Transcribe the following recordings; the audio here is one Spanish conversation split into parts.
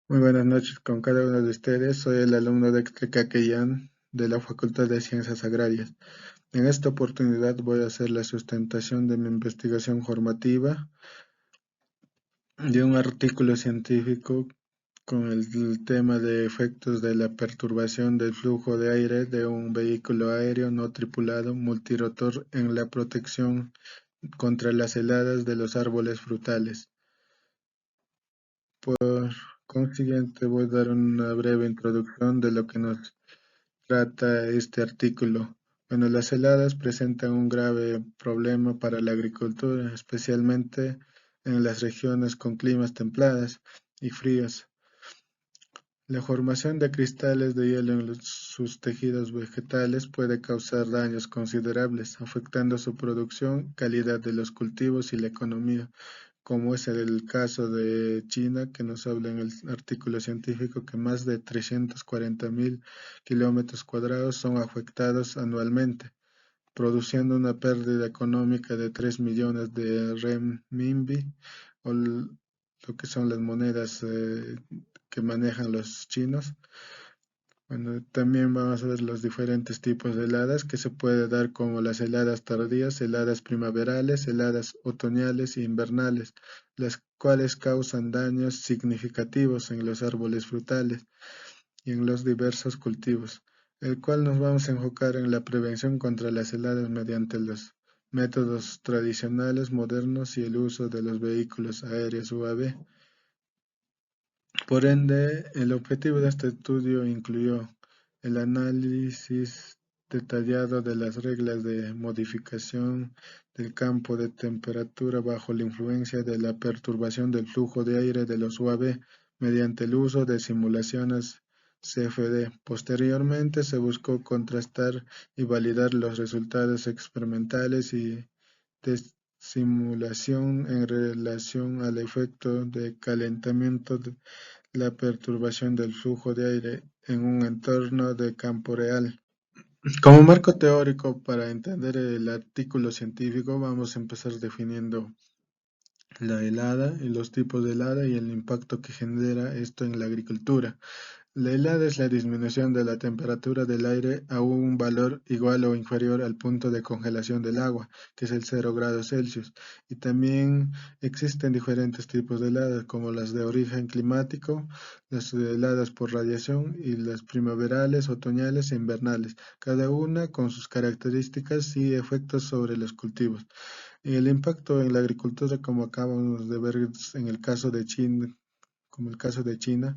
Muy buenas noches con cada uno de ustedes. Soy el alumno de Caquellán de la Facultad de Ciencias Agrarias. En esta oportunidad voy a hacer la sustentación de mi investigación formativa de un artículo científico con el tema de efectos de la perturbación del flujo de aire de un vehículo aéreo no tripulado multirotor en la protección contra las heladas de los árboles frutales. Por consiguiente, voy a dar una breve introducción de lo que nos trata este artículo. Bueno, las heladas presentan un grave problema para la agricultura, especialmente en las regiones con climas templadas y fríos. La formación de cristales de hielo en sus tejidos vegetales puede causar daños considerables, afectando su producción, calidad de los cultivos y la economía, como es el caso de China, que nos habla en el artículo científico que más de 340.000 kilómetros cuadrados son afectados anualmente, produciendo una pérdida económica de 3 millones de renminbi, o lo que son las monedas que manejan los chinos. Bueno, también vamos a ver los diferentes tipos de heladas que se puede dar, como las heladas tardías, heladas primaverales, heladas otoñales e invernales, las cuales causan daños significativos en los árboles frutales y en los diversos cultivos, el cual nos vamos a enfocar en la prevención contra las heladas mediante los métodos tradicionales, modernos y el uso de los vehículos aéreos UAV. Por ende, el objetivo de este estudio incluyó el análisis detallado de las reglas de modificación del campo de temperatura bajo la influencia de la perturbación del flujo de aire de los UAV mediante el uso de simulaciones CFD. Posteriormente, se buscó contrastar y validar los resultados experimentales y de simulación en relación al efecto de calentamiento de la perturbación del flujo de aire en un entorno de campo real. Como marco teórico para entender el artículo científico, vamos a empezar definiendo la helada y los tipos de helada y el impacto que genera esto en la agricultura. La helada es la disminución de la temperatura del aire a un valor igual o inferior al punto de congelación del agua, que es el 0 grados Celsius. Y también existen diferentes tipos de heladas, como las de origen climático, las heladas por radiación y las primaverales, otoñales e invernales, cada una con sus características y efectos sobre los cultivos. Y el impacto en la agricultura, como acabamos de ver en el caso de China, como el caso de China,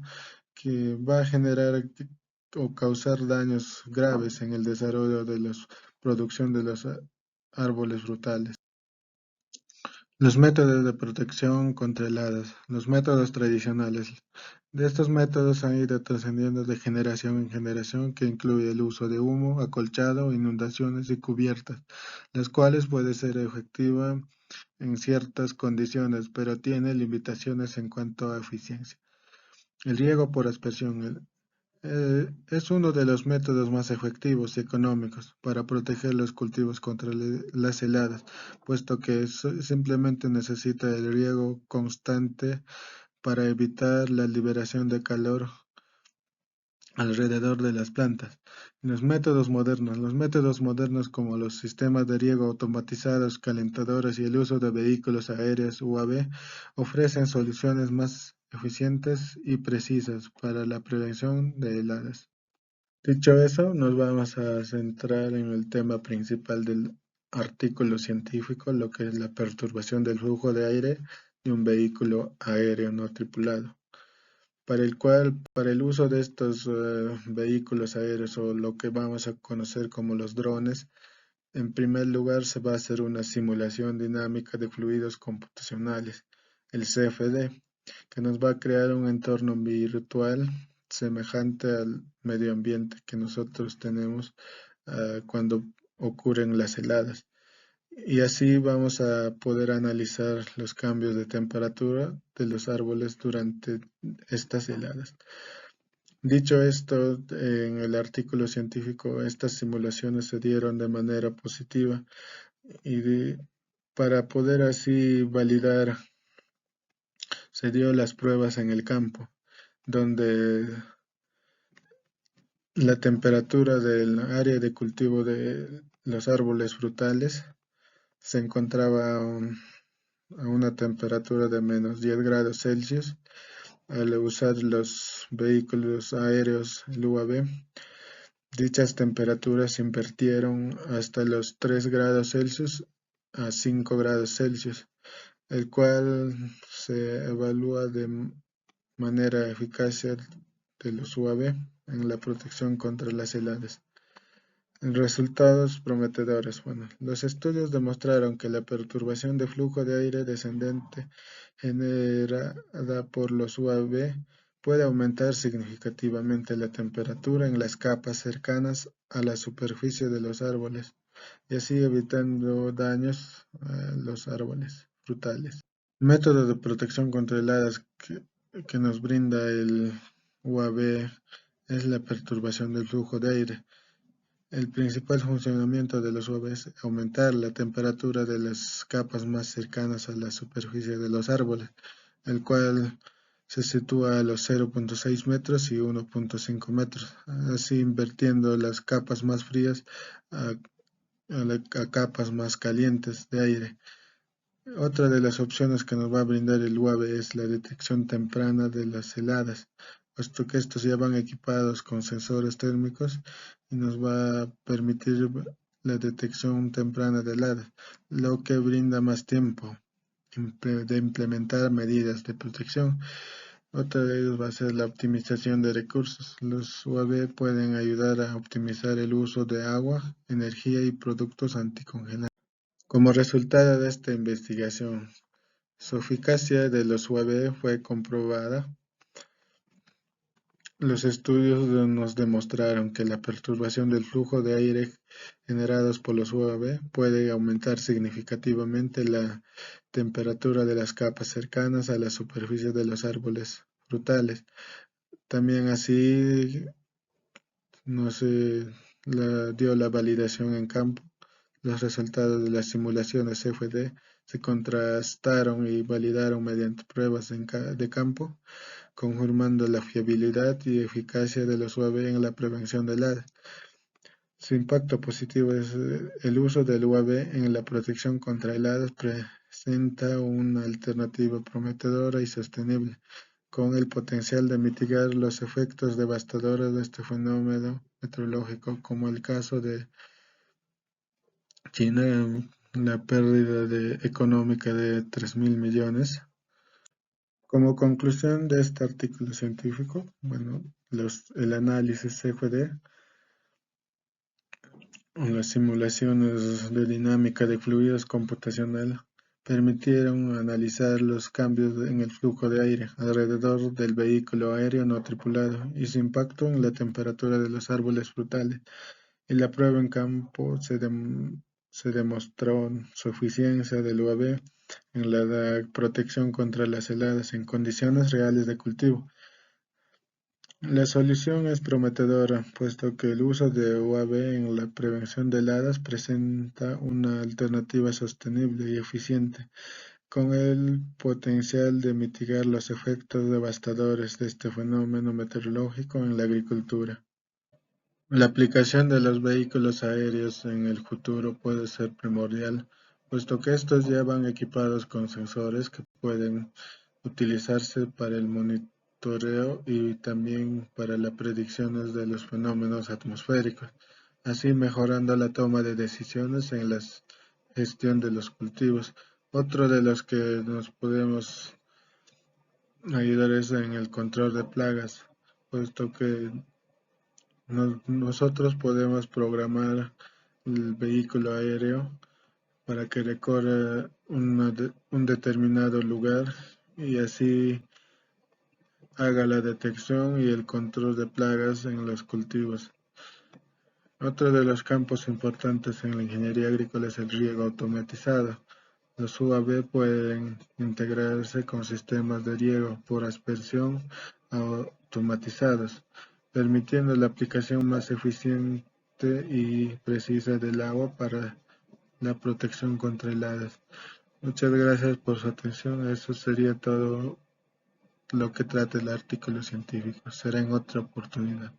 que va a generar o causar daños graves en el desarrollo de la producción de los árboles frutales. Los métodos de protección contra heladas. Los métodos tradicionales. De estos métodos han ido trascendiendo de generación en generación, que incluye el uso de humo, acolchado, inundaciones y cubiertas, las cuales puede ser efectiva en ciertas condiciones, pero tiene limitaciones en cuanto a eficiencia. El riego por aspersión. Es uno de los métodos más efectivos y económicos para proteger los cultivos contra las heladas, puesto que simplemente necesita el riego constante para evitar la liberación de calor alrededor de las plantas. Los métodos modernos como los sistemas de riego automatizados, calentadores y el uso de vehículos aéreos UAV ofrecen soluciones más eficientes y precisas para la prevención de heladas. Dicho eso, nos vamos a centrar en el tema principal del artículo científico, lo que es la perturbación del flujo de aire de un vehículo aéreo no tripulado, para el uso de estos vehículos aéreos, o lo que vamos a conocer como los drones. En primer lugar, se va a hacer una simulación dinámica de fluidos computacionales, el CFD, que nos va a crear un entorno virtual semejante al medio ambiente que nosotros tenemos cuando ocurren las heladas. Y así vamos a poder analizar los cambios de temperatura de los árboles durante estas heladas. Dicho esto, en el artículo científico, estas simulaciones se dieron de manera positiva y para poder así validar, se dio las pruebas en el campo. donde la temperatura del área de cultivo de los árboles frutales se encontraba a una temperatura de -10 °C. Al usar los vehículos aéreos, el UAV, dichas temperaturas se invirtieron hasta los 3 °C a 5 °C, el cual se evalúa de manera eficacia de los UAV en la protección contra las heladas. Resultados prometedores. Bueno, los estudios demostraron que la perturbación de flujo de aire descendente generada por los UAV puede aumentar significativamente la temperatura en las capas cercanas a la superficie de los árboles y así evitando daños a los árboles frutales. Método de protección contra heladas que nos brinda el UAV es la perturbación del flujo de aire. El principal funcionamiento de los UAV es aumentar la temperatura de las capas más cercanas a la superficie de los árboles, el cual se sitúa a los 0,6 metros y 1,5 metros, así invirtiendo las capas más frías a capas más calientes de aire. Otra de las opciones que nos va a brindar el UAV es la detección temprana de las heladas, puesto que estos ya van equipados con sensores térmicos y nos va a permitir la detección temprana de heladas, lo que brinda más tiempo de implementar medidas de protección. Otra de ellos va a ser la optimización de recursos. Los UAV pueden ayudar a optimizar el uso de agua, energía y productos anticongelantes. Como resultado de esta investigación, su eficacia de los UAV fue comprobada. Los estudios nos demostraron que la perturbación del flujo de aire generados por los UAV puede aumentar significativamente la temperatura de las capas cercanas a la superficie de los árboles frutales. También así nos dio la validación en campo. Los resultados de las simulaciones CFD se contrastaron y validaron mediante pruebas de campo, confirmando la fiabilidad y eficacia de los UAV en la prevención de heladas. Su impacto positivo es el uso del UAV en la protección contra heladas presenta una alternativa prometedora y sostenible, con el potencial de mitigar los efectos devastadores de este fenómeno meteorológico, como el caso de China, la pérdida económica de 3.000 millones. Como conclusión de este artículo científico, bueno, el análisis CFD, las simulaciones de dinámica de fluidos computacional permitieron analizar los cambios en el flujo de aire alrededor del vehículo aéreo no tripulado y su impacto en la temperatura de los árboles frutales. En la prueba en campo se demostró su eficiencia del UAV en la protección contra las heladas en condiciones reales de cultivo. La solución es prometedora, puesto que el uso de UAV en la prevención de heladas presenta una alternativa sostenible y eficiente, con el potencial de mitigar los efectos devastadores de este fenómeno meteorológico en la agricultura. La aplicación de los vehículos aéreos en el futuro puede ser primordial, puesto que estos ya van equipados con sensores que pueden utilizarse para el monitoreo y también para las predicciones de los fenómenos atmosféricos, así mejorando la toma de decisiones en la gestión de los cultivos. Otro de los que nos podemos ayudar es en el control de plagas, puesto que nosotros podemos programar el vehículo aéreo para que recorra un determinado lugar y así haga la detección y el control de plagas en los cultivos. Otro de los campos importantes en la ingeniería agrícola es el riego automatizado. Los UAV pueden integrarse con sistemas de riego por aspersión automatizados, permitiendo la aplicación más eficiente y precisa del agua para la protección contra heladas. Muchas gracias por su atención. Eso sería todo lo que trata el artículo científico. Será en otra oportunidad.